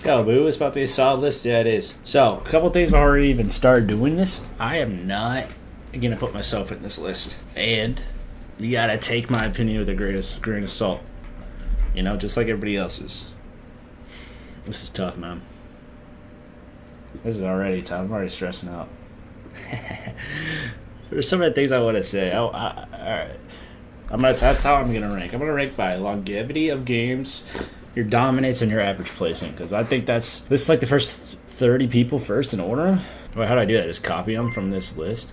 Yo, boo, it's about to be a solid list. Yeah, it is. So, a couple things before we even start doing this. I am not going to put myself in this list. And you got to take my opinion with a grain of salt. You know, just like everybody else's. This is tough, man. This is already tough. I'm already stressing out. There's so many things I want to say. All right. That's how I'm going to rank. I'm going to rank by longevity of games, your dominance, and your average placing. Because I think this is like the first 30 people first in order. Wait, how do I do that? Just copy them from this list?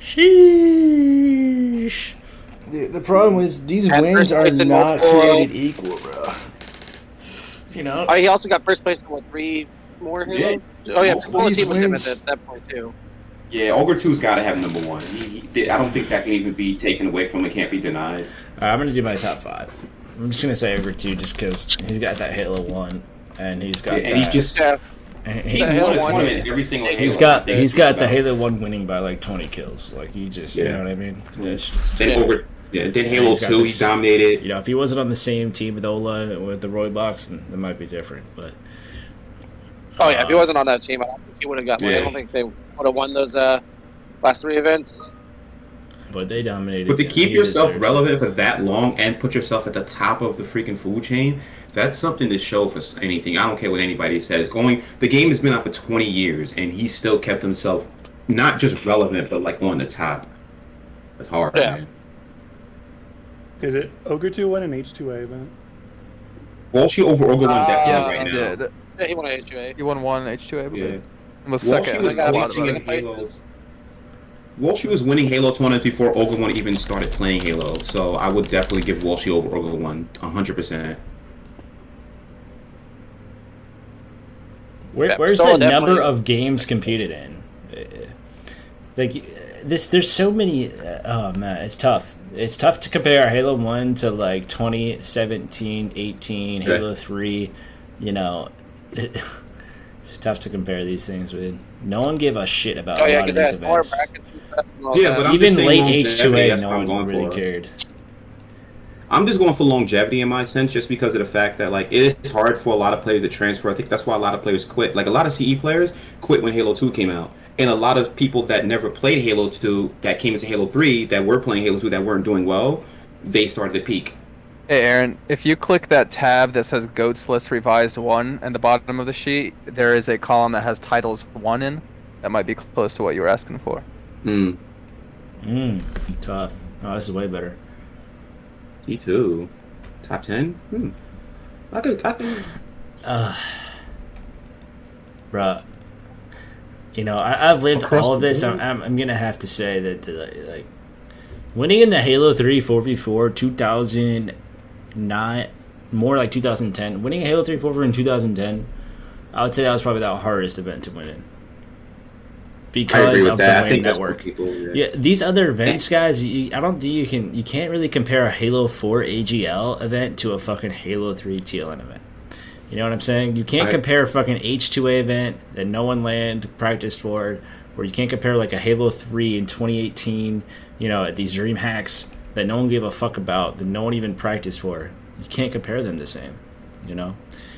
Sheesh. The problem is these wins are not created equal, bro. You know? Oh, he also got first place in, what, 3 more Halo? Yeah. Oh, yeah, Publicity with him at that point, too. Yeah, Ogre 2's got to have number 1. I don't think that can even be taken away from him. It can't be denied. I'm going to do my top 5. I'm just going to say Ogre 2 just because he's got that Halo 1, and he's got and he just... He's won a tournament every single Halo. He's got the Halo 1 winning by like 20 kills. Like, you know what I mean? Then Halo 2, he dominated. You know, if he wasn't on the same team with Ola, with the Roy box, then it might be different. But oh, yeah, if he wasn't on that team, I don't think he would have gotten one. I don't think they would have won those last 3 events. But they dominated. But to keep yourself relevant for that long and put yourself at the top of the freaking food chain, that's something to show for anything. I don't care what anybody says. The game has been out for 20 years, and he still kept himself not just relevant, but like on the top. That's hard, man. Did Ogre 2 win an H2A event? Walshy over Ogre 1 definitely yes, right he now. did. Yeah, he won an H2A. He won one H2A. Yeah. Was Walshy second. was Walshy was winning Halo tournaments before Ogre 1 even started playing Halo, so I would definitely give Walshy over Ogre 1 100%. Where's the number of games competed in? Like there's so many. Oh man, it's tough. It's tough to compare Halo 1 to like 2017, 18, Halo 3. You know, it's tough to compare these things with. No one gave a shit about a lot of these events. Yeah, but I'm even just late saying H2A, no one really cared. I'm just going for longevity in my sense, just because of the fact that like it is hard for a lot of players to transfer. I think that's why a lot of players quit. Like a lot of CE players quit when Halo 2 came out, and a lot of people that never played Halo 2 that came into Halo 3 that were playing Halo 2 that weren't doing well, they started to peak. Hey Aaron, if you click that tab that says Goats List Revised 1 at the bottom of the sheet, there is a column that has titles 1 in. That might be close to what you were asking for. Tough. Oh, this is way better. T2. Top 10? I could. Bruh. You know, I've lived all of this. I'm going to have to say that, like, winning in the Halo 3 4v4 2009, more like 2010, winning a Halo 3 4v4 in 2010, I would say that was probably the hardest event to win in. Because of the Wayne network. Yeah, these other events, guys, I don't think you can't really compare a Halo 4 AGL event to a fucking Halo 3 TLN event. You know what I'm saying? You can't compare a fucking H2A event that no one practiced for, or you can't compare like a Halo 3 in 2018, you know, at these dream hacks that no one gave a fuck about, that no one even practiced for. You can't compare them the same, you know?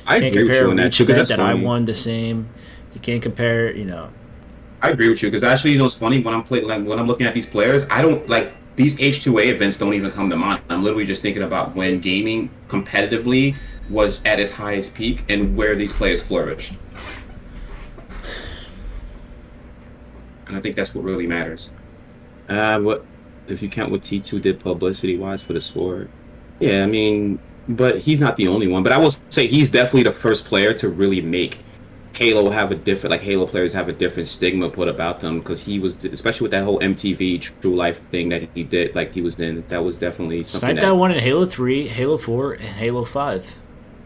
You can't compare each event that I won the same. You can't compare, you know. I agree with you, because actually, you know, it's funny when I'm looking at these players, I don't like these H2A events. Don't even come to mind. I'm literally just thinking about when gaming competitively was at its highest peak and where these players flourished. And I think that's what really matters. What if you count what T2 did publicity wise for the sport? Yeah, I mean, but he's not the only one. But I will say he's definitely the first player to really make Halo have a different, like Halo players have a different stigma put about them, because he was, especially with that whole MTV True Life thing that he did, like he was in, that was definitely something. Snipe won in Halo 3, Halo 4, and Halo 5.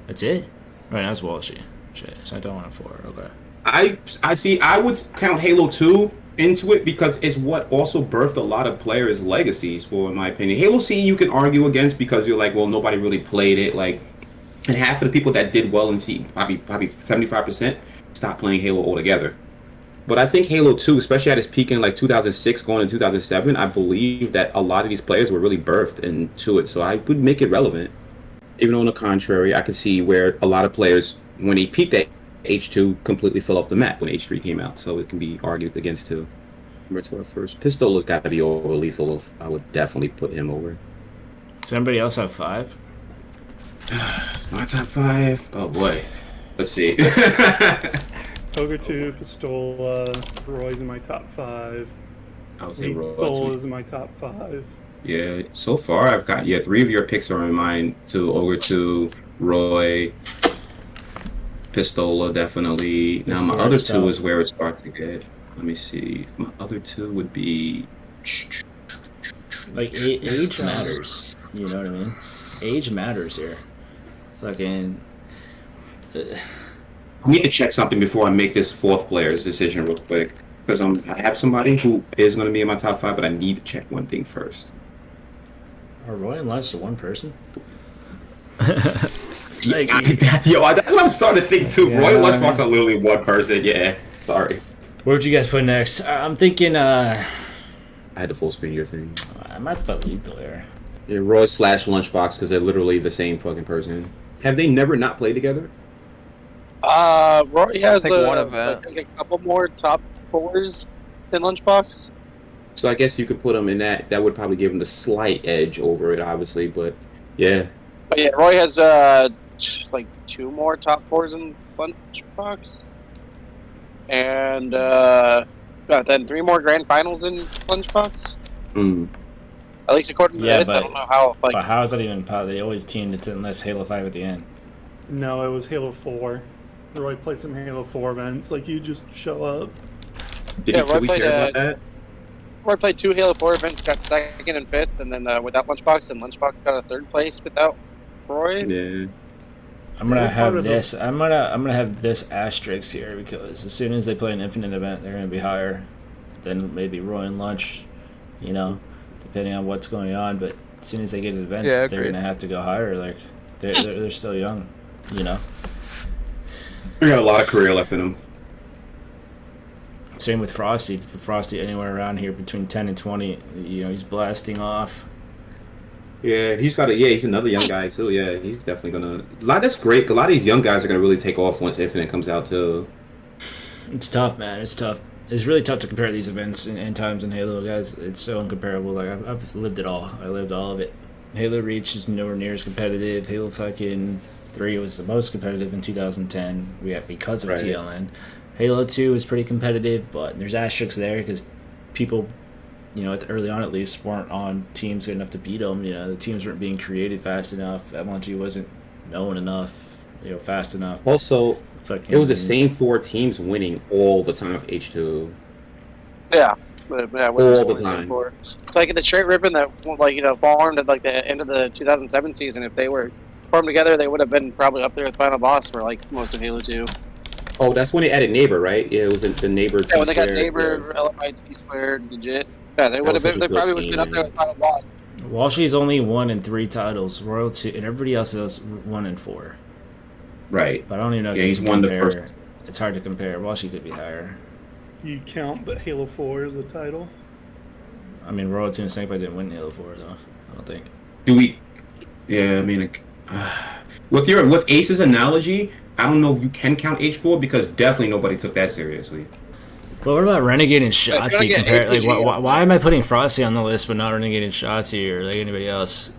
That's it? Right, that's Walshy. Shit, Snipe won in 4, okay. I see, I would count Halo 2 into it because it's what also birthed a lot of players' legacies, for in my opinion. Halo C you can argue against because you're like, well, nobody really played it, like, and half of the people that did well in C, probably 75%, stopped playing Halo altogether. But I think Halo 2, especially at its peak in like 2006 going to 2007, I believe that a lot of these players were really birthed into it, so I would make it relevant. Even on the contrary, I could see where a lot of players, when they peaked at H2 completely fell off the map when H3 came out, so it can be argued against too. Remember to our first. Pistola's got to be over Lethal. I would definitely put him over. Does anybody else have 5? It's my top 5. Oh boy. Let's see. Ogre 2, Pistola, Roy's in my top 5. I would say Lethal is in my top 5. Yeah, so far I've got 3 of your picks are in mine too. Ogre 2, Roy, Pistola definitely. Now my other 2 is where it starts to get. Let me see. My other 2 would be like age matters. You know what I mean? Age matters here. Fucking. I need to check something before I make this 4th player's decision real quick. Because I have somebody who is going to be in my top 5, but I need to check one thing first. Are Roy and Lunch the one person? Like, that's what I'm starting to think too. Yeah, Roy and Lunchbox are literally one person. Yeah, sorry. Where would you guys put next? I'm thinking. I had to full screen your thing. I might put Lethal there. Yeah, Roy / Lunchbox because they're literally the same fucking person. Have they never not played together? Roy has I think a couple more top 4s than Lunchbox. So I guess you could put him in that. That would probably give him the slight edge over it, obviously. But yeah. But yeah, Roy has like 2 more top 4s in Lunchbox, and then 3 more grand finals in Lunchbox. At least according to this, I don't know how. Like, but how is that even possible? They always teamed it unless Halo 5 at the end. No, it was Halo 4. Roy played some Halo 4 events. Like, you just show up. Roy played 2 Halo 4 events, got 2nd and 5th, and then without Lunchbox, and Lunchbox got a 3rd place without Roy. Yeah. I'm gonna have this. I'm gonna have this asterisk here because as soon as they play an Infinite event, they're gonna be higher than maybe Roy and Lunch. You know, depending on what's going on. But as soon as they get an event, they're gonna have to go higher. Like they're still young. You know. We got a lot of career left in them. Same with Frosty. Frosty anywhere around here between 10 and 20, you know, he's blasting off. Yeah, he's another young guy too. Yeah, he's definitely gonna. That's great. A lot of these young guys are gonna really take off once Infinite comes out too. It's tough, man. It's tough. It's really tough to compare these events and times in Halo, guys. It's so incomparable. Like I've lived it all. I lived all of it. Halo Reach is nowhere near as competitive. Halo fucking 3 was the most competitive in 2010. Because of TLN. Halo 2 is pretty competitive, but there's asterisks there because people, you know, early on at least, weren't on teams good enough to beat them. You know, the teams weren't being created fast enough. MLG wasn't known enough, you know, fast enough. Also, it was the same 4 teams winning all the time of H2. Yeah. All the time. It's like in the straight ribbon that, like, you know, formed at like the end of the 2007 season. If they were formed together, they would have been probably up there with Final Boss for like most of Halo 2. Oh, that's when they added Neighbor, right? Yeah, it was the Neighbor. Yeah, when they got Neighbor, LMI, T-Squared, legit. Yeah, they would have been. They probably would have been up there with Final Boss. Walshy's only 1 in 3 titles. Royal 2, and everybody else is 1 in 4. Right. But I don't even know. Yeah, he's won the first. It's hard to compare. Walshy could be higher. You count, but Halo 4 is a title. I mean, Royal 2 and Snakebite didn't win Halo 4 though. I don't think. Do we? Yeah, I mean, with Ace's analogy, I don't know if you can count H4 because definitely nobody took that seriously. Well, what about Renegade and Shotzi? Why am I putting Frosty on the list but not Renegade and Shotzi or like anybody else?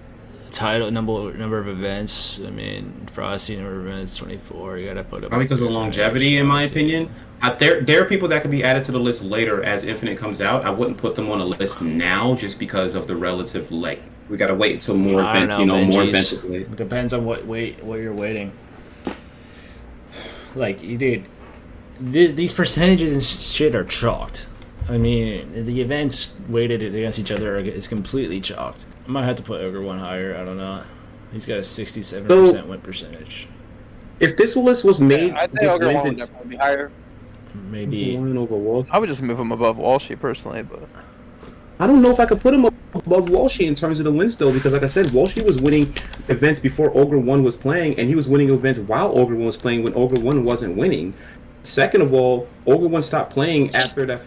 Title number of events. I mean, Frosty number of events 24. You gotta put up. Probably because of longevity, in my opinion. There are people that could be added to the list later as Infinite comes out. I wouldn't put them on a list now just because of the relative length. We gotta wait until more events. More events. It depends on what you're waiting. Like, dude, these percentages and shit are chalked. I mean, the events weighted against each other is completely chalked. I might have to put Ogre 1 higher. I don't know. He's got a 67% win percentage. If this list was made, I'd say Ogre 1 would definitely be higher. Maybe. I would just move him above Walshy personally, but I don't know if I could put him above Walshy in terms of the wins though, because like I said, Walshy was winning events before Ogre 1 was playing, and he was winning events while Ogre 1 was playing when Ogre 1 wasn't winning. Second of all, Ogre 1 stopped playing after that,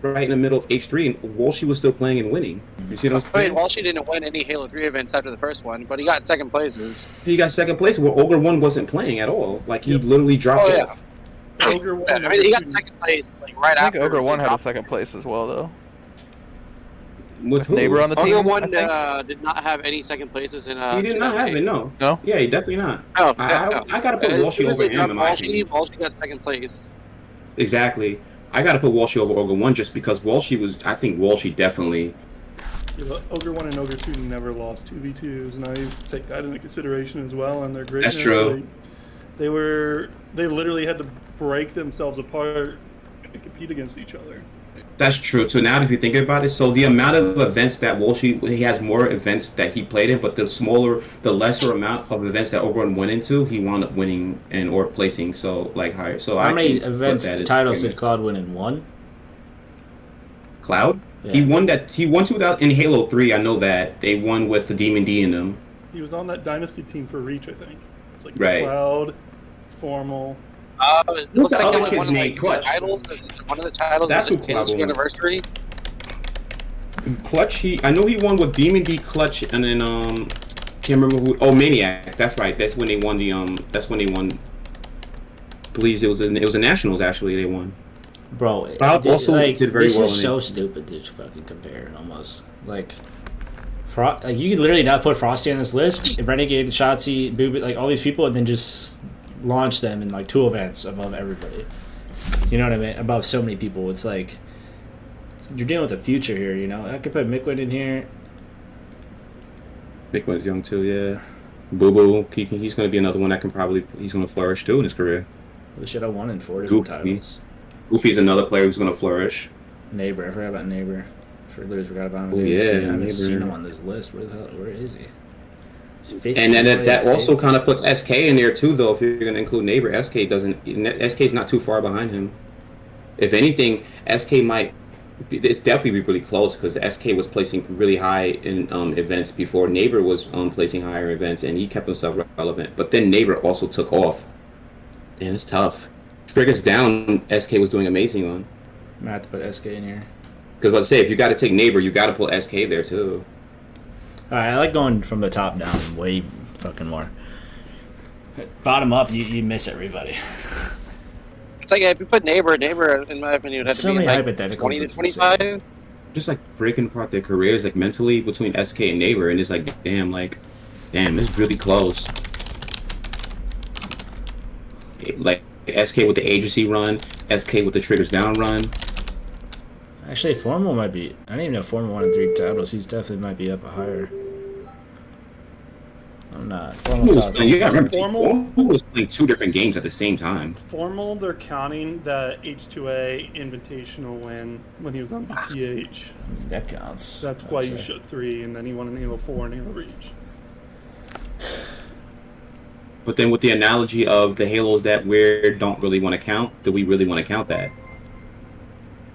right in the middle of H3, and Walshy was still playing and winning. You see what I'm saying? Walshy didn't win any Halo 3 events after the first one, but he got second places. He got second place where Ogre 1 wasn't playing at all. Like, he literally dropped off. Ogre 1. I mean, he got second place like right after. I think Ogre 1 had a second place as well, though. With Neighbor on the team? Ogre 1 did not have any second places in. He did not have it, no. No? Yeah, he definitely not. No, I gotta put Walshy over him in my opinion. Walshy got second place. Exactly. I gotta put Walshy over Ogre 1 just because Walshy was. I think Walshy definitely. Yeah, Ogre 1 and Ogre 2 never lost 2v2s, and I take that into consideration as well. And their greatness. That's true. They literally had to break themselves apart and compete against each other. That's true. So now, if you think about it, so the amount of events that Walshy, he has more events that he played in, but the lesser amount of events that Ogre went into, he wound up winning and or placing so like higher. So how many events titles did Cloud win in? One. Cloud? Yeah. He won 2000 in Halo 3. I know that they won with the Demon D in them. He was on that Dynasty team for Reach, I think. It's like right. Cloud, Formal. What's the other kid's name? Clutch. One of the titles. That's who Cloud won. Anniversary. Clutch. I know he won with Demon D, Clutch, and then can't remember who. Oh, Maniac. That's right. That's when they won the That's when they won. Believes it was a Nationals actually. They won. Bro, Cloud also did very well. This is so stupid to fucking compare. Almost like. You could literally not put Frosty on this list. Renegade, Shotzi, Booby, like all these people, and then just launch them in like 2 events above everybody. You know what I mean? Above so many people. It's like you're dealing with the future here. You know, I could put Miquid in here. Miquid's young too, yeah. Boo Boo, he's going to be another one that he's going to flourish too in his career. We should have won in 4 different titles. Goofy's another player who's going to flourish. Neighbor, I forgot about Neighbor. Literally forgot about him. Oh, yeah, I haven't seen him on this list. Where is he? And then that also kind of puts SK in there too, though. If you're going to include Neighbor, SK's not too far behind him. If anything, SK might. It's definitely be really close because SK was placing really high in events before Neighbor was placing higher events, and he kept himself relevant. But then Neighbor also took off. Man, it's tough. Triggers down, SK was doing amazing on. I'm gonna have to put SK in here. Because let's say if you got to take Neighbor, you got to put SK there too. All right, I like going from the top down way fucking more. Bottom up, you miss everybody. It's like if you put Neighbor, in my opinion, would have so to be many like hypotheticals. 20 to 25. Just like breaking apart their careers, like mentally between SK and Neighbor, and it's like, damn, it's really close. Like SK with the agency run, SK with the triggers down run. Actually, Formal might be. I don't even know if Formal won in 3 titles. He's definitely might be up higher. I'm not. Formal was playing 2 different games at the same time. Formal, they're counting that H2A Invitational win when he was on BPH. That counts. That's why you showed 3, and then he won in Halo 4 and Halo Reach. But then with the analogy of the Halos that we don't really want to count, do we really want to count that?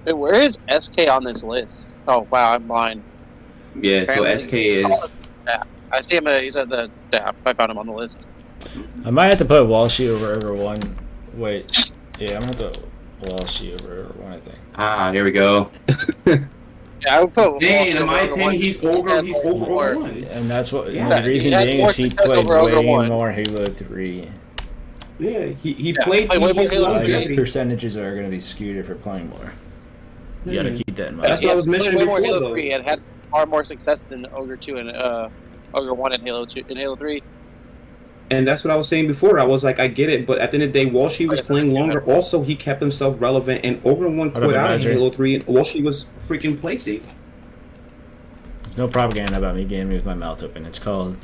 Hey, where is SK on this list? Oh, wow, I'm blind. Yeah, Apparently, so SK is... Yeah, I see him, he's at the... Yeah, I found him on the list. I might have to put Walshy over Ogre 1. Wait. Yeah, I'm going to put Walshy over Ogre 1, I think. Ah, there we go. Yeah, I would put... In my opinion, he's over Ogre 1. And that's what... the reason being is he played way more Halo 3. Yeah, he played way more Halo 3. Your percentages are going to be skewed if you're playing more. You gotta keep that in mind. That's what I was mentioning before, Halo though. 3 and had far more success than Ogre 2 and Ogre 1 and Halo 2 and Halo 3. And that's what I was saying before. I was like, I get it, but at the end of the day, Walshy was playing longer. Also, he kept himself relevant, and Ogre 1 quit out in Halo 3, and Walshy was freaking placing. There's no propaganda about me gaming with my mouth open. It's called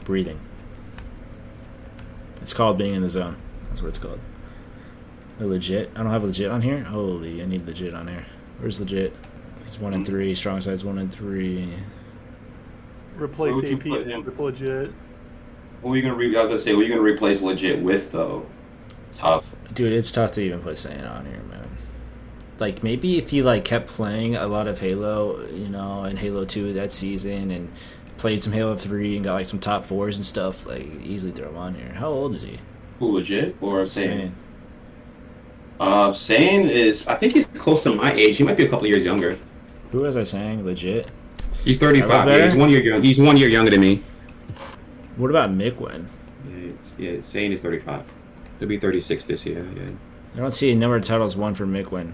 breathing. It's called being in the zone. That's what it's called. Legit. I don't have legit on here. Holy, I need legit on here. Where's legit? It's 1 and 3. Strong side's 1 and 3. Replace AP with legit. What are you gonna? I was gonna say, what are you gonna replace legit with though? Tough, dude. It's tough to even put Saiyan on here, man. Like maybe if he like kept playing a lot of Halo, you know, and Halo 2 that season, and played some Halo 3 and got like some top 4s and stuff, like easily throw him on here. How old is he? Who, legit or Saiyan? Sane is, I think he's close to my age. He might be a couple years younger. Who was I saying? Legit? He's 35. Yeah, he's 1 year young. He's 1 year younger than me. What about Miquin? Yeah, Sane is 35. He'll be 36 this year. Yeah. I don't see a number of titles won for Miquin.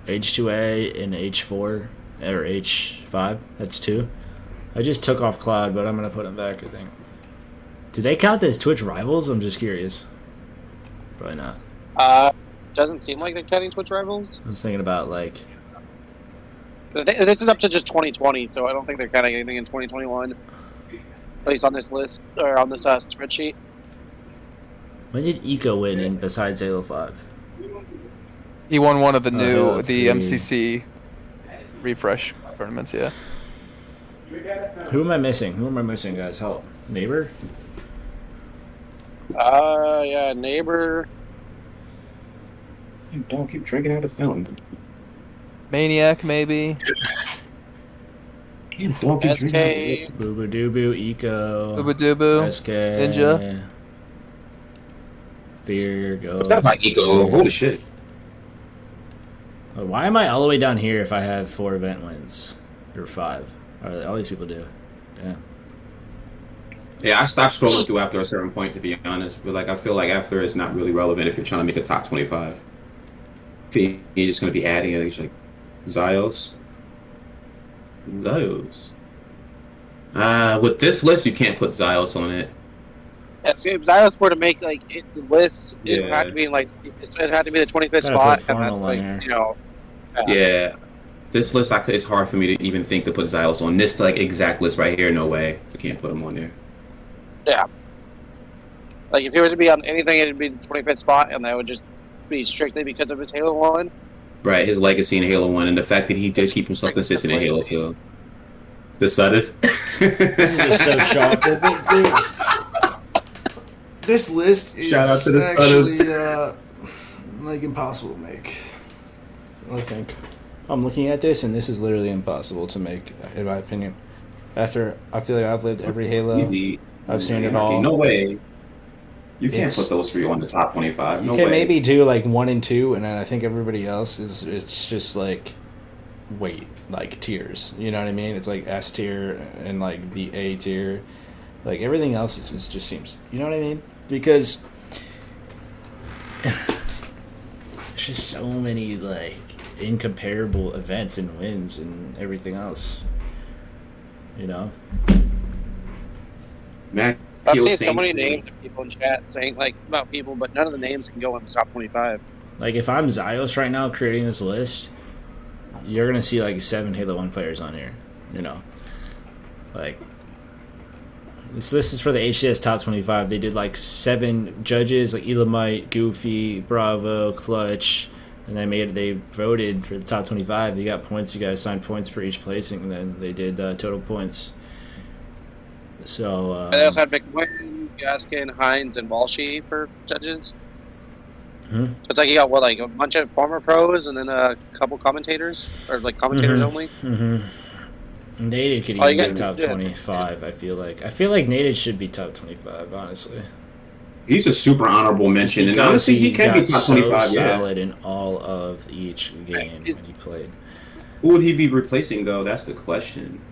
H2A and H4 or H5. That's 2. I just took off Cloud, but I'm gonna put him back. I think. Do they count as Twitch rivals? I'm just curious. Probably not. Doesn't seem like they're counting Twitch rivals. I was thinking about like. This is up to just 2020, so I don't think they're counting anything in 2021. At least on this list or on this spreadsheet. When did Eco win in besides Halo 5? He won one of the Halo 3. MCC refresh tournaments. Yeah. Who am I missing? Who am I missing, guys? Help. Neighbor? Yeah, Neighbor. Don't keep drinking out of fountain. Maniac, maybe. Don't keep SK. drinking. Boo Doo Eco. Ubudubu. SK. Ninja. Fear, Ghost. Forgot about Eco. Holy shit. Why am I all the way down here if I have 4 event wins? Or 5? All these people do. Yeah. Yeah, I stopped scrolling through after a certain point, to be honest. But like, I feel like after it's not really relevant if you're trying to make a top 25. You're just going to be adding it. Like Zyos. With this list, you can't put Zyos on it. Yeah, so if Zyos were to make like the list, it had to be like it had to be the 25th spot, and that's like Yeah, this list it's hard for me to even think to put Zyos on this like exact list right here. No way, I can't put him on there. Yeah, like if he were to be on anything, it'd be the 25th spot, and that would just be strictly because of his Halo 1. Right, his legacy in Halo 1, and the fact that he did keep himself consistent in Halo 2. The Sudders. This is just so chocolate, dude. This list is Shout out to the actually like impossible to make. I think. I'm looking at this, and this is literally impossible to make, in my opinion. After I feel like I've lived every Halo, Easy. I've seen it all. No way. You can't put those 3 on the top 25. No you can way. maybe do like 1 and 2, and then I think everybody else is it's just like like tiers. You know what I mean? It's like S tier and like the A tier. Like everything else just seems. You know what I mean? Because there's just so many like incomparable events and wins and everything else. You know. Mac. I've seen so many names of people in chat saying like about people, but none of the names can go in the top 25. Like if I'm Zyos right now creating this list, you're gonna see like 7 Halo 1 players on here. You know, like this list is for the HCS top 25. They did like 7 judges, like Elamite, Goofy, Bravo, Clutch, and they voted for the top 25. You got points. You guys assigned points for each placing, and then they did total points. So and they also had McWin, Gaskin, Hines, and Walshy for judges. So it's like you got like a bunch of former pros and then a couple commentators, or like commentators only. Nated could even get top 25. I feel like Nated should be top 25. Honestly, he's a super honorable mention, and honestly, he can be top 25. So solid in all of each game when he played. Who would he be replacing though? That's the question.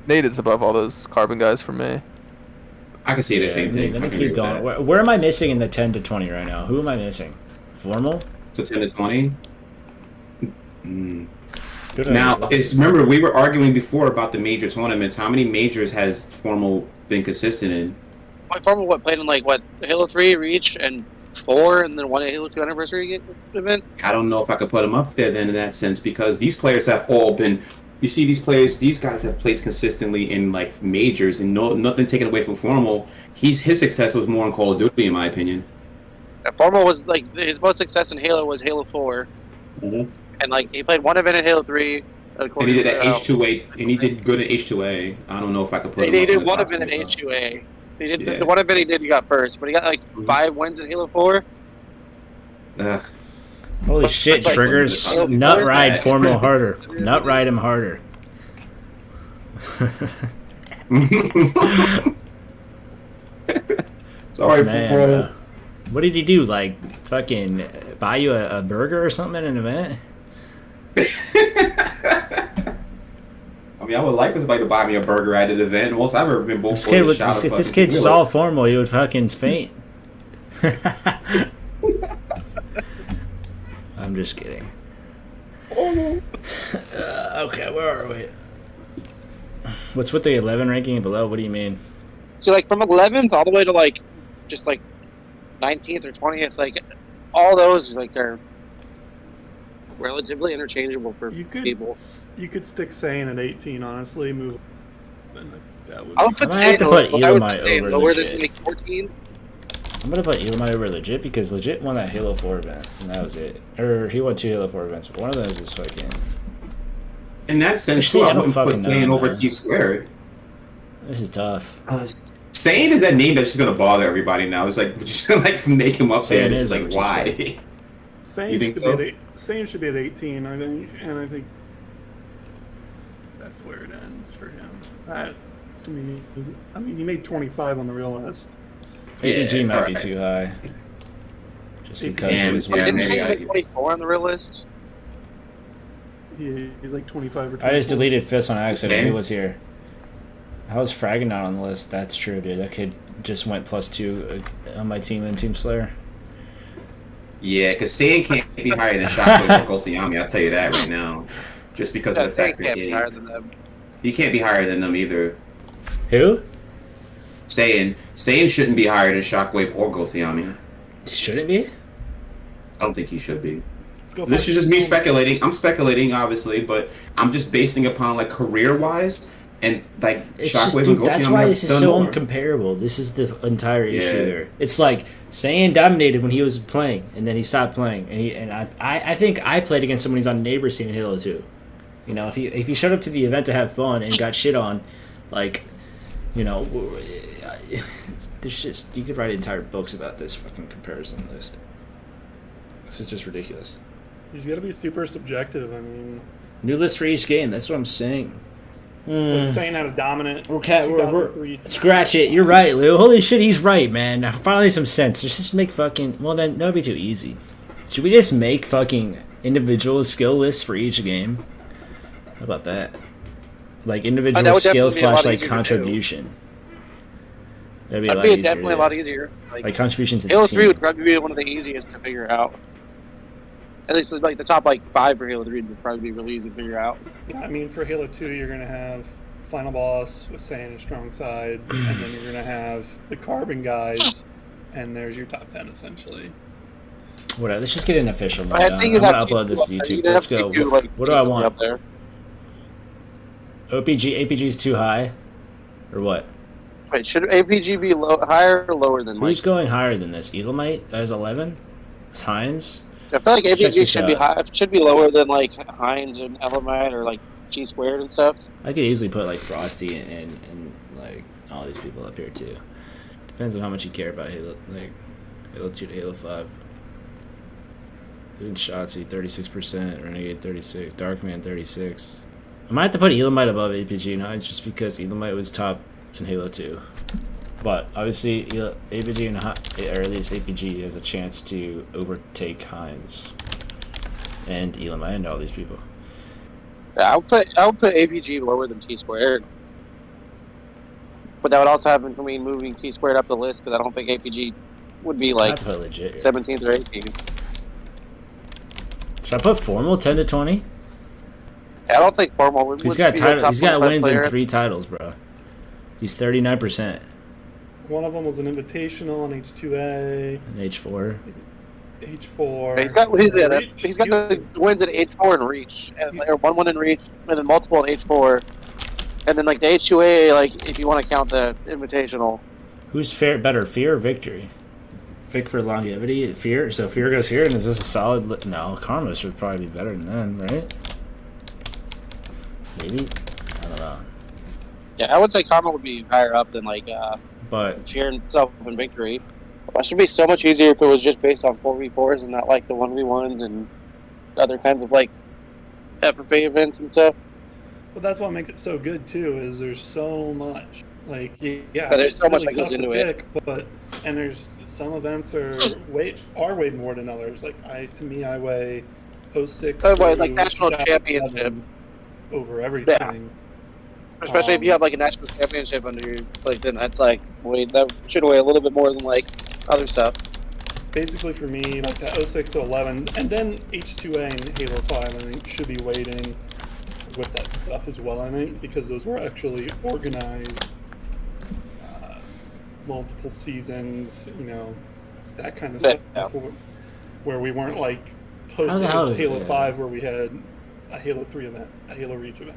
Nated's above all those carbon guys for me. I can see the same thing. Let me keep going. Where am I missing in the 10 to 20 right now? Who am I missing? Formal? So 10 to 20? Now, remember, we were arguing before about the major tournaments. How many majors has Formal been consistent in? Formal played in Halo 3, Reach, and 4, and then one Halo 2 anniversary event? I don't know if I could put him up there then in that sense, because these players have all been... You see, these guys have placed consistently in like majors, and nothing taken away from Formal. His success was more in Call of Duty, in my opinion. Formal was like his most success in Halo was Halo 4, and like he played one event in Halo 3. And he did at H2A, and he did good at H2A. I don't know if I could put him. He did one event at H2A. He did the one event he did. He got first, but he got like 5 wins in Halo 4. Holy shit, Triggers. Nut ride Formal harder. Nut ride him harder. Sorry, bro. What did he do? Like, fucking buy you a burger or something at an event? I mean, I would like somebody to buy me a burger at an event. Most I've ever been both. If this kid saw formal, he would fucking faint. I'm just kidding. Okay, where are we? What's with the 11 ranking and below? What do you mean? So, like, from 11th all the way to, like, just, like, 19th or 20th, like, all those, like, are relatively interchangeable for people. You could stick Saiyan at 18, honestly. Move. That would I would put Saiyan lower than, like, 14. I'm gonna put Elamite over Legit because Legit won that Halo 4 event, and that was it. Or he won 2 Halo 4 events, but one of those is fucking... In that sense, too, I wouldn't put Saiyan over T-Squared. This is tough. Saiyan is that name that's just gonna bother everybody now. It's like, just like make him up there. It's like, why? Saiyan should be at 18, I think, and I think that's where it ends for him. I mean, he made 25 on the real list. APG might be too high. Just because it was didn't he make 24 on the real list? Yeah, he's like 25 or 24. I just deleted Fist on accident. He was here. How was Fragging not on the list? That's true, dude. That kid just went +2 on my team in Team Slayer. Yeah, because Saiyan can't be higher than Shockwave or Ghost I'll tell you that right now. Just because of the fact that he can't be higher than them either. Who? Saiyan shouldn't be higher than Shockwave or Ghost Shouldn't be? I don't think he should be. This is just me speculating. I'm speculating, obviously, but I'm just basing upon like career-wise and like Shockwave and Ghost. That's why this is so uncomparable. This is the entire issue there. It's like Saiyan dominated when he was playing, and then he stopped playing, and I think I played against someone who's on Neighbors team in Halo 2. You know, if he showed up to the event to have fun and got shit on, like, you know, there's just, you could write entire books about this fucking comparison list. This is just ridiculous. He's got to be super subjective. I mean, new list for each game. That's what I'm saying. Like Saiyan had a dominant. We're scratch it. You're right, Lou. Holy shit, he's right, man. Now, finally, some sense. Let's just make fucking. Well, then that would be too easy. Should we just make fucking individual skill lists for each game? How about that? Like individual skill / like contribution. That'd be definitely a lot easier. Like contribution to Halo the 3 would probably be one of the easiest to figure out. At least like the top like 5 for Halo 3 would probably be really easy to figure out. Yeah, I mean for Halo 2 you're gonna have Final Boss with Saiyan a strong side, and then you're gonna have the Carbon guys, and there's your top 10 essentially. Whatever. Let's just get an official. I'm gonna upload this to YouTube. Let's go. What do I want? APG is too high, or what? Wait, should APG be higher or lower than? Who's going higher than this? Elamite as 11. It's Hines. I feel like APG should be high. Should be lower than like Hines and Elamite or like G Squared and stuff. I could easily put like Frosty and like all these people up here too. Depends on how much you care about Halo, like Halo 2 to Halo 5. Good Shotzi 36%, Renegade 36, Darkman 36. I might have to put Elamite above APG and Hines just because Elamite was top in Halo 2. But obviously, APG and or at least APG has a chance to overtake Hines and Elamite and all these people. Yeah, I would put APG lower than T Squared. But that would also happen for me moving T Squared up the list because I don't think APG would be like 17th or 18th. Should I put Formal 10 to 20? I don't think Formal would. He's got wins in 3 titles, bro. He's 39%. One of them was an invitational on H2A. And H4. H4. Yeah, he's got the wins at H4 and Reach, and or 1 in Reach, and then multiple in H4, and then like the H2A, like if you want to count the invitational. Who's better, Fear or Victory? Vic for longevity, Fear. So Fear goes here, and is this a solid? No, Karma should probably be better than them, right? Maybe. I don't know. Yeah, I would say Karma would be higher up than like but Fear itself and Victory. That should be so much easier if it was just based on 4v4s and not like the 1v1s and other kinds of like FFA events and stuff. But that's what makes it so good too. Is there's so much like there's so much that goes into it. And there's some events are way more than others. Like I weigh 06 like national championship over everything. Yeah. Especially if you have like a national championship under you, like then that's like that should weigh a little bit more than like other stuff. Basically for me, like that 06 to 11, and then H2A and Halo 5, I think should be weighed in with that stuff as well. I think because those were actually organized, multiple seasons, that kind of stuff, where we weren't like hosting Halo 5 where we had a Halo 3 event, a Halo Reach event.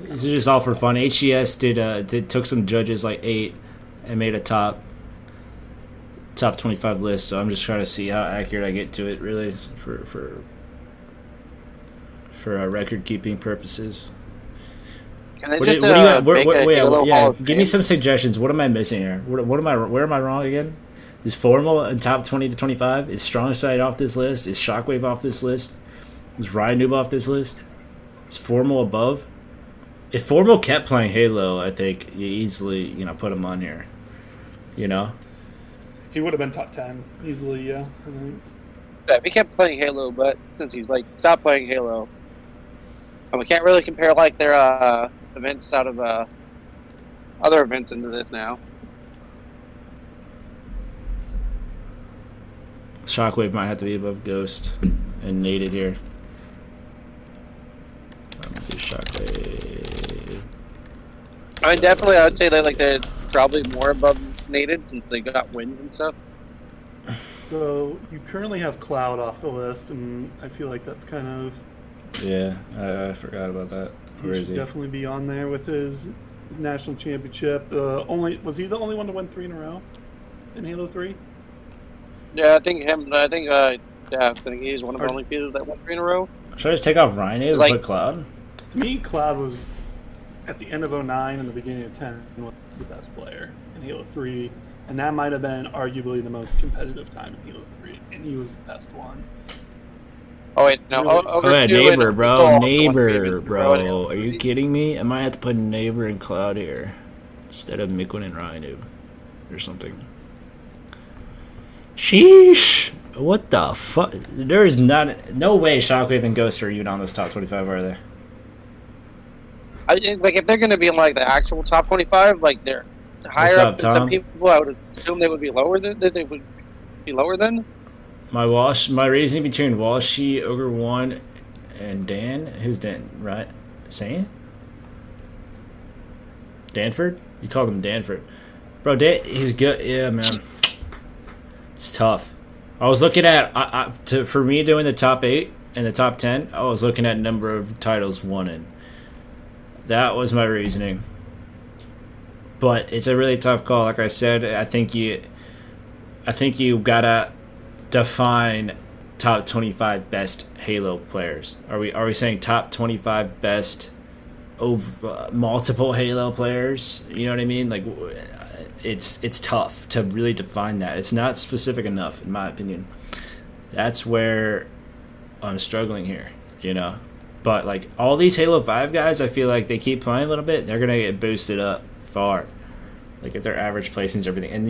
This is just all for fun. HCS took some judges like 8 and made a top 25 list. So I'm just trying to see how accurate I get to it, really, for record keeping purposes. Give me some suggestions. What am I missing here? Where am I wrong again? Is Formal in top 20 to 25? Is Strong Side off this list? Is Shockwave off this list? Is Ryan Noob off this list? Is Formal above? If Formal kept playing Halo, I think you easily, put him on here. He would have been top 10 easily, yeah. Yeah, if he kept playing Halo, but since he's like stopped playing Halo, and we can't really compare like their events out of other events into this now. Shockwave might have to be above Ghost and Nated here. I'm gonna do Shockwave. I mean, definitely, I would say that they're probably more above Nated since they got wins and stuff. So you currently have Cloud off the list, and I feel like that's kind of. Yeah, I forgot about that. Where is he? Definitely be on there with his national championship. Was he the only one to win 3 in a row in Halo 3? Yeah, I think he's one of the only people that won 3 in a row. Should I just take off Ryan and put Cloud? To me, Cloud was at the end of 09 and the beginning of 10 was the best player in Halo 3, and that might have been arguably the most competitive time in Halo 3, and he was the best one. Oh wait, no. Really? Neighbor, bro. Neighbor, bro. Are you kidding me? I might have to put Neighbor and Cloud here instead of Miquin and Ryan or something. Sheesh. What the fuck? There is no way Shockwave and Ghost are even on this top 25, are they? I think, like, if they're going to be in, like, the actual top 25, like, they're higher up than some people, I would assume they would be lower than. My reasoning between Walshy, Ogre 1, and Dan. Who's Dan? Right? Sane? Danford? You called him Danford. Bro, he's good. Yeah, man. It's tough. I was looking at, for me doing the top 8 and the top 10, I was looking at number of titles won in. That was my reasoning. But it's a really tough call. Like I said, I think you gotta define top 25 best Halo players. Are we saying top 25 best over multiple Halo players? You know what I mean? Like, it's tough to really define that. It's not specific enough, in my opinion. That's where I'm struggling here, But, like, all these Halo 5 guys, I feel like they keep playing a little bit, they're going to get boosted up far. Like, at their average placings, everything. And,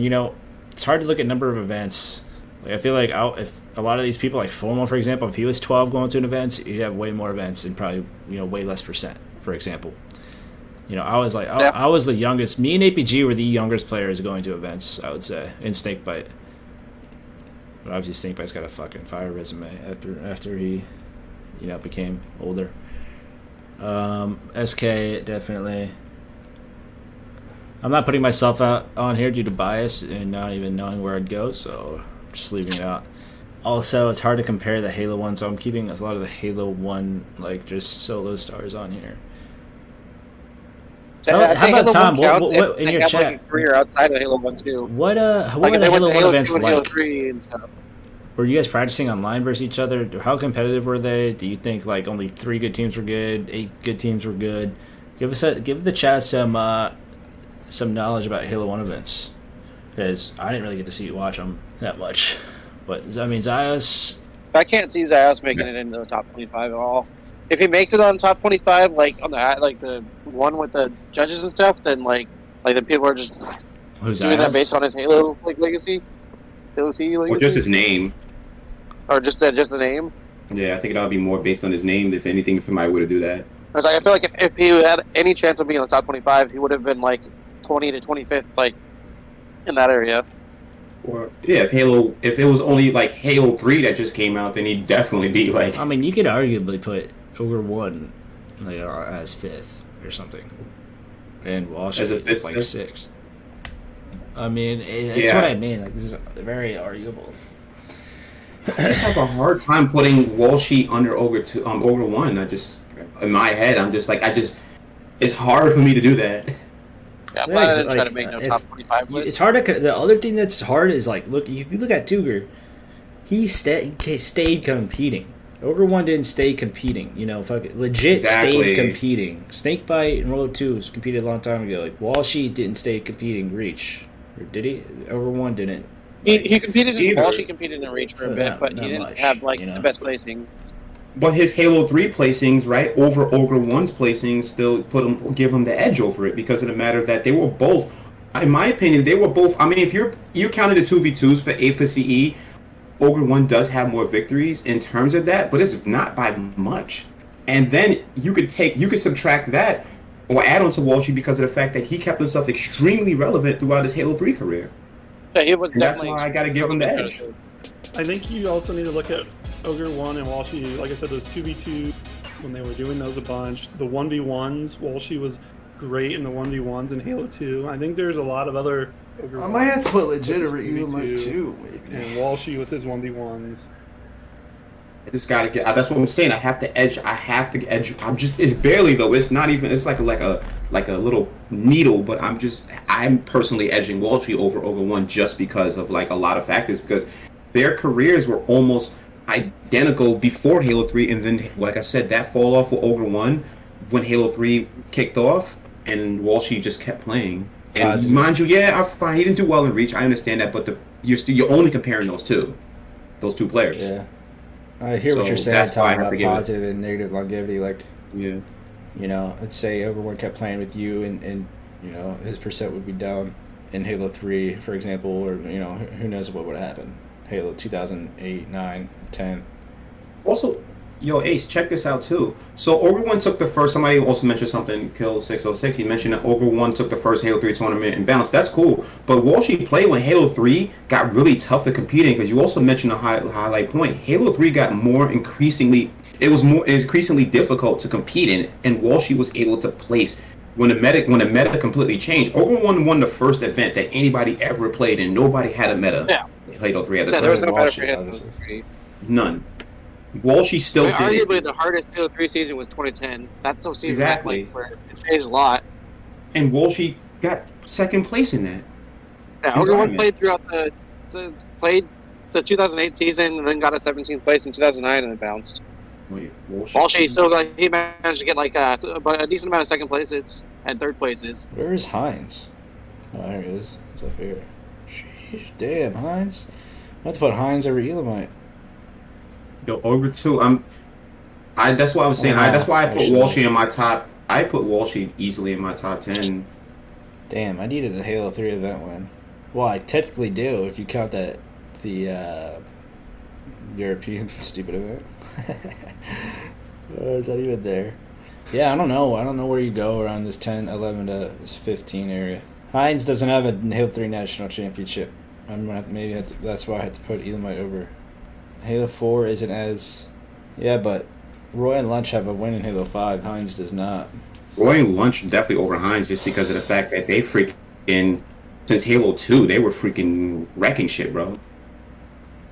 it's hard to look at number of events. Like, I feel like if a lot of these people, like Formal, for example, if he was 12 going to an event, he'd have way more events and probably, way less percent, for example. I was like, I was the youngest. Me and APG were the youngest players going to events, I would say, in Snakebite. But obviously Snakebite's got a fucking fire resume after he, became older. SK, definitely. I'm not putting myself out on here due to bias and not even knowing where I'd go, so I'm just leaving it out. Also, it's hard to compare the Halo 1, so I'm keeping a lot of the Halo 1, like, just solo stars on here. How about Tom? What in your chat? Like a career outside of Halo 1 too. What were the Halo 1 events like? Halo 3 and stuff. Were you guys practicing online versus each other? How competitive were they? Do you think like only 3 good teams were good, 8 good teams were good? Give the chat some knowledge about Halo 1 events, because I didn't really get to see you watch them that much. But I mean, Zios. I can't see Zios making it into the top 25 at all. If he makes it on top 25, like on the one with the judges and stuff, then like the people are just doing that based on his Halo legacy. Halo C legacy? Or just his name. Or just the name? Yeah, I think it ought to be more based on his name, if anything, if somebody were to do that. I feel like if he had any chance of being in the top 25, he would have been like 20 to 25th, like in that area. Or yeah, if it was only like Halo 3 that just came out, then he'd definitely be like. I mean, you could arguably put Ogre 1 like as 5th or something, and Walshy is like 6th. I mean, that's what I mean. Like, this is very arguable. I just have a hard time putting Walshy under Ogre 1. I just, in my head, I'm just like, it's hard for me to do that. Yeah, I'm glad I didn't try to make no top 25 list. It's hard to. The other thing that's hard is like, look, if you look at Tuger, he stayed competing. Ogre 1 didn't stay competing. You know, legit stayed competing. Snakebite and Roll 2 was competed a long time ago. Like Walshy didn't stay competing Reach. Or did he? Ogre 1 didn't. He competed in Walshy competed in Reach for a bit, but he didn't have like the best placings. But his Halo 3 placings, right, over Ogre 1's placings still give him the edge over it because of the matter that they were both, in my opinion, they were both. I mean, if you counted the 2v2s for A for CE, Ogre 1 does have more victories in terms of that, but it's not by much. And then you could subtract that or add on to Walshy because of the fact that he kept himself extremely relevant throughout his Halo 3 career. Yeah, he was that's why I got to give him the edge. I think you also need to look at Ogre 1 and Walshy. Like I said, those 2v2 when they were doing those a bunch. The 1v1s, Walshy was great in the 1v1s in Halo 2. I think there's a lot of other Ogre I might have to put legit over Elamite too, maybe. And Walshy with his 1v1s. I just gotta get. That's what I'm saying. I have to edge. It's barely though. It's not even. It's like a little needle. But I'm personally edging Walshy over Ogre 1 just because of like a lot of factors. Because their careers were almost identical before Halo 3, and then like I said, that fall off with Ogre 1 when Halo 3 kicked off, and Walshy just kept playing. And mind you, yeah, fine. He didn't do well in Reach. I understand that, but you're only comparing those two players. Yeah. I hear what you're saying, talking about positive and negative longevity. Like, yeah, you know, let's say Ogre 1 kept playing with you, and you know his percent would be down in Halo 3, for example, or you know who knows what would happen. Halo 2008, 9, 10. Also, yo, Ace, check this out too. So Ogre 1 took the first. Somebody also mentioned something. Kill 606. He mentioned that Ogre 1 took the first Halo 3 tournament and bounced. That's cool. But Walshy played when Halo 3 got really tough to compete in. Because you also mentioned a highlight point. Halo 3 got increasingly difficult to compete in, and Walshy was able to place when the meta completely changed. Ogre 1 won the first event that anybody ever played, and nobody had a meta. Yeah. Halo 3 at the time. There was no meta for Halo 3. None. Walshy still did. Arguably, the hardest Halo 3 season was 2010. That's the season where it changed a lot. And Walshy got second place in that. Yeah, Ogre 1 played throughout the 2008 season, and then got a 17th place in 2009, and then bounced. Wait, Walshy still he managed to get like a decent amount of second places and third places. Where is Hines? Oh, there he is. It's up here. Sheesh, damn, Hines. I have to put Hines over Elamite. Yo, Ogre 2. That's what I'm saying. That's why I put Walshy in my top. I put Walshy easily in my top 10. Damn, I needed a Halo 3 event win. Well, I technically do if you count the European stupid event. Is that even there? Yeah, I don't know. I don't know where you go around this 10, 11 to 15 area. Hines doesn't have a Halo 3 national championship. I'm gonna that's why I had to put Elamite over. Halo 4 isn't as... Yeah, but Roy and Lunch have a win in Halo 5. Hines does not. Roy and Lunch definitely over Hines just because of the fact that they freaking... Since Halo 2, they were freaking wrecking shit, bro.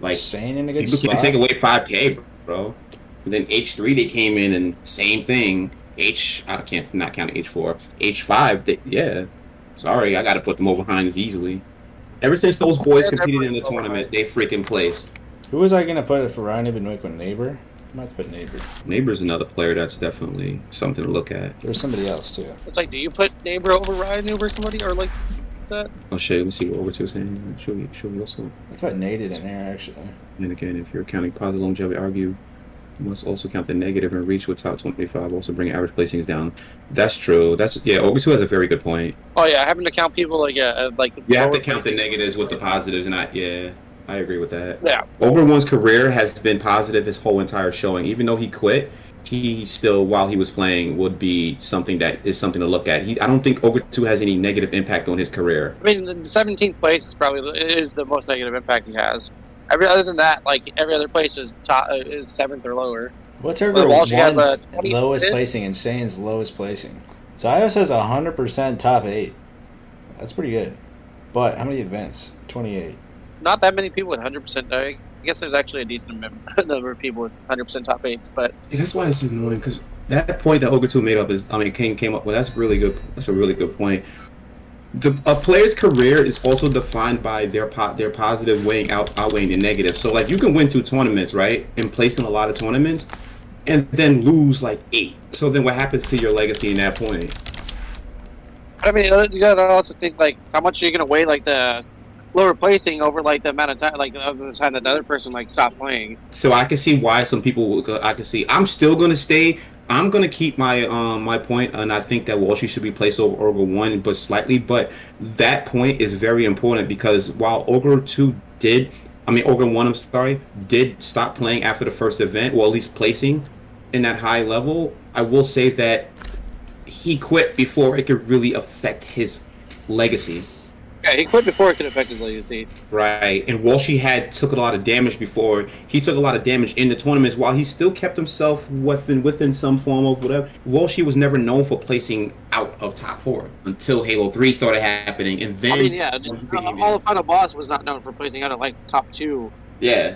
Like, staying in a good spot. spot. People can't take away 5K, bro. And then H3, they came in and same thing. I can't not count H4. H5, yeah. Sorry, I got to put them over Hines easily. Ever since those boys competed in the tournament, they freaking placed. Who was I going to put for Ryan Ibn with Neighbor? I might put Neighbor. Neighbor's another player that's definitely something to look at. There's somebody else, too. It's like, do you put Neighbor over Ryan over somebody, or like that? Oh, shit, let me see what Ogre 2 is saying. Show me also. I put Nated in there, actually. And again, if you're counting positive longevity, argue, you must also count the negative and reach with top 25, also bring average placings down. That's true. Ogre 2 has a very good point. Oh, yeah, having to count people like... You have to count the negatives with the positives, not, yeah. I agree with that. Yeah. Ogre One's career has been positive his whole entire showing. Even though he quit, he still, while he was playing, would be something that is something to look at. I don't think Ogre 2 has any negative impact on his career. I mean, the 17th place is probably the most negative impact he has. Other than that, like every other place is 7th or lower. What's Ogre One's lowest placing and Sane's lowest placing? So iOS has 100% top 8. That's pretty good. But how many events? 28. Not that many people with 100%. I guess there's actually a decent number of people with 100% top 8s, but that's why it's annoying, because that point that Ogre 2 made up is, came up with. That's really good. That's a really good point. A player's career is also defined by their positive outweighing the negative. So like you can win 2 tournaments, right, and place in a lot of tournaments, and then lose like 8. So then what happens to your legacy in that point? I mean, you gotta also think like how much are you gonna weigh like the lower placing over like the amount of time, like of the time that the other person like stopped playing. So I can see why some people. I can see. I'm still gonna stay. I'm gonna keep my my point, and I think that Walshy should be placed over Ogre 1, but slightly. But that point is very important because while Ogre 2 Ogre 1, I'm sorry, did stop playing after the first event, or at least placing in that high level, I will say that he quit before it could really affect his legacy. Yeah, he quit before it could affect his legacy. Right, and Walshy took a lot of damage before. He took a lot of damage in the tournaments while he still kept himself within some form of whatever. Walshy was never known for placing out of top 4 until Halo 3 started happening, and then... I mean, yeah, just all the final boss was not known for placing out at, like, top 2. Yeah.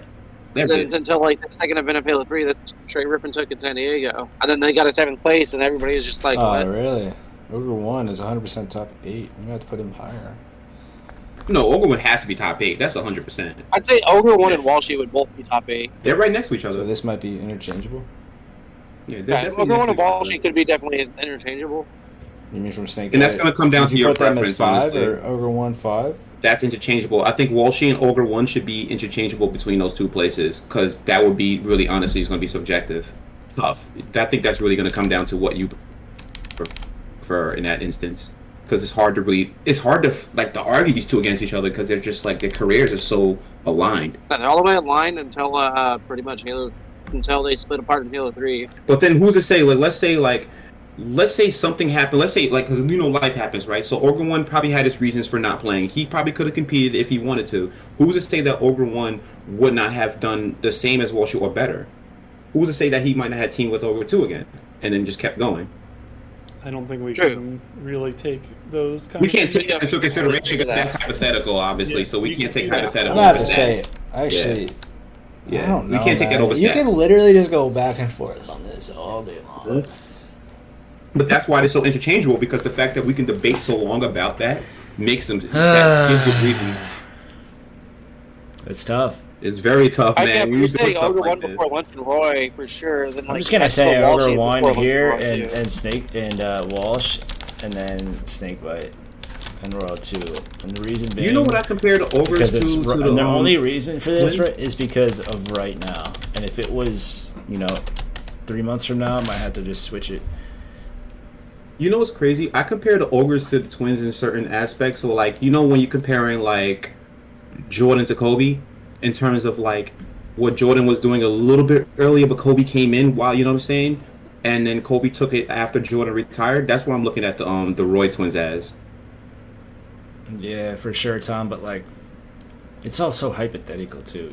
Until, like, the second event of Halo 3 that Trey Rippin took in San Diego. And then they got a 7th place, and everybody was just like, oh, what? Really? Ogre 1 is 100% top 8. We're going to have to put him higher. No, Ogre 1 has to be top 8. That's 100%. I'd say Ogre 1 and Walshy would both be top 8. They're right next to each other. So this might be interchangeable? Yeah, they're Ogre 1 and Walshy could be definitely interchangeable. You mean from Snake? And that's going to come down to your preference. 5 or Ogre 1 5? That's interchangeable. I think Walshy and Ogre 1 should be interchangeable between those 2 places because that would be really, honestly, it's going to be subjective. Tough. I think that's really going to come down to what you prefer in that instance. Because it's hard to argue these 2 against each other because they're just like their careers are so aligned. And all the way aligned until pretty much until they split apart in Halo 3. But then who's to say? Let's say something happened. Let's say because life happens, right? So Ogre 1 probably had his reasons for not playing. He probably could have competed if he wanted to. Who's to say that Ogre 1 would not have done the same as Walshy or better? Who's to say that he might not have teamed with Ogre 2 again and then just kept going? I don't think we can really take those kind We can't take that into consideration because that's hypothetical, obviously. So we can't take hypothetical. I'm gonna have to say, actually, yeah. I don't know. We can't take that over stats. You can literally just go back and forth on this all day long. But that's why they're so interchangeable because the fact that we can debate so long about that makes them. That gives you reason. It's tough. It's very tough, man. We say Ogre 1 before Lunch and Roy for sure. Then, I'm just gonna say Ogre 1 here and Snake and Walsh, and then Snakebite and Royal 2. And the reason being, you know what I compare to Ogre because it's the only reason for this is because of right now. And if it was 3 months from now, I might have to just switch it. You know what's crazy? I compare the Ogres to the Twins in certain aspects. So like when you're comparing like Jordan to Kobe. In terms of like what Jordan was doing a little bit earlier, but Kobe came in while what I'm saying, and then Kobe took it after Jordan retired. That's what I'm looking at the Roy twins as. Yeah, for sure, Tom. But like, it's also hypothetical too.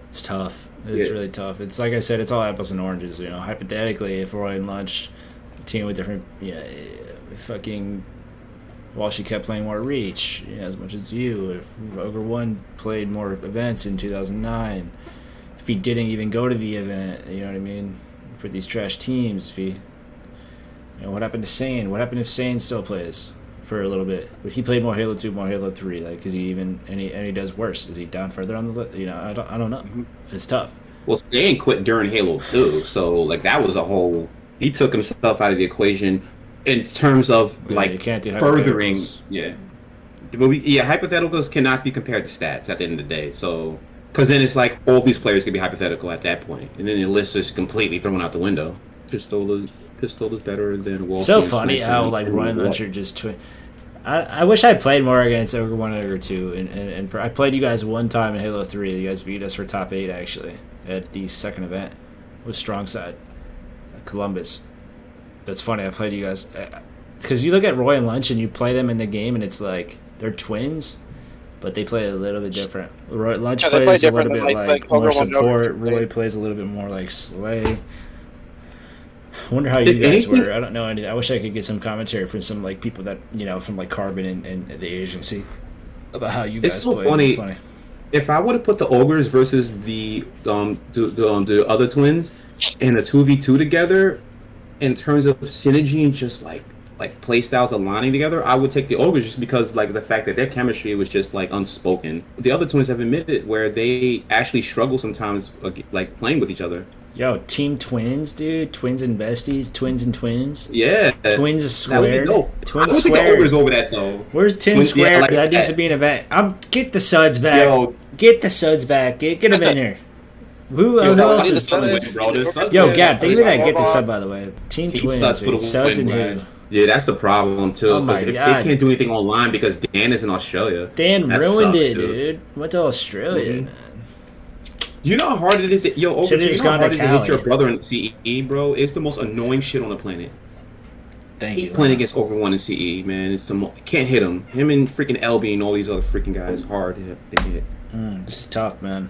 It's tough. It's really tough. It's like I said, it's all apples and oranges. Hypothetically, if Roy and Lunch team with different, fucking. While she kept playing more Reach, as much as you. If Ogre 1 played more events in 2009, if he didn't even go to the event, you know what I mean? For these trash teams, if he, what happened to Sane? What happened if Sane still plays for a little bit? But he played more Halo 2, more Halo 3, like, is he even, and he does worse? Is he down further on the list? I don't know. It's tough. Well, Sane quit during Halo 2, so like that was a whole. He took himself out of the equation. In terms of like you can't do furthering, hypotheticals cannot be compared to stats at the end of the day. So, because then it's like all these players can be hypothetical at that point, and then the list is completely thrown out the window. Pistol is better than Walshy. So funny how like Roy and Lunch are just I wish I played more against Ogre 1 and Ogre 2. And I played you guys one time in Halo 3. You guys beat us for top 8, actually, at the second event with Strong Side. Columbus. That's funny. I played you guys. Because you look at Roy and Lunch and you play them in the game, and it's like they're twins, but they play a little bit different. Lunch plays a little bit like more support. Roy plays a little bit more like Slay. I wonder how you guys were. I don't know anything. I wish I could get some commentary from some like people that from like Carbon and the agency about how you guys it's so play. Funny. If I would have put the Ogres versus the other twins in a 2v2 together, in terms of synergy and just like play styles aligning together, I would take the Ogres just because like the fact that their chemistry was just like unspoken. The other twins have admitted where they actually struggle sometimes like playing with each other. Yo, team twins, dude. Twins and besties. Twins and twins. Yeah. Twins squared. Twins I would take the Ogres over that, though. Where's Tim Squared? Yeah, like that needs to be an event. Get the Suds back. Yo. Get the Suds back. Get them in here. Who else is... Yo, Gab, think of that. Get the Sud, by the way. Team Twins. Suds and who? Yeah, that's the problem, too. Oh, my God. God. They can't do anything online because Dan is in Australia. Dan ruined it, dude. Went to Australia, man. You know how hard it is to, you know how hard it is to hit your brother in CE, bro? It's the most annoying shit on the planet. Thank you. Playing against Ogre 1 in CE, man. It's can't hit him. Him and freaking LB and all these other freaking guys. Hard to hit. This is tough, man.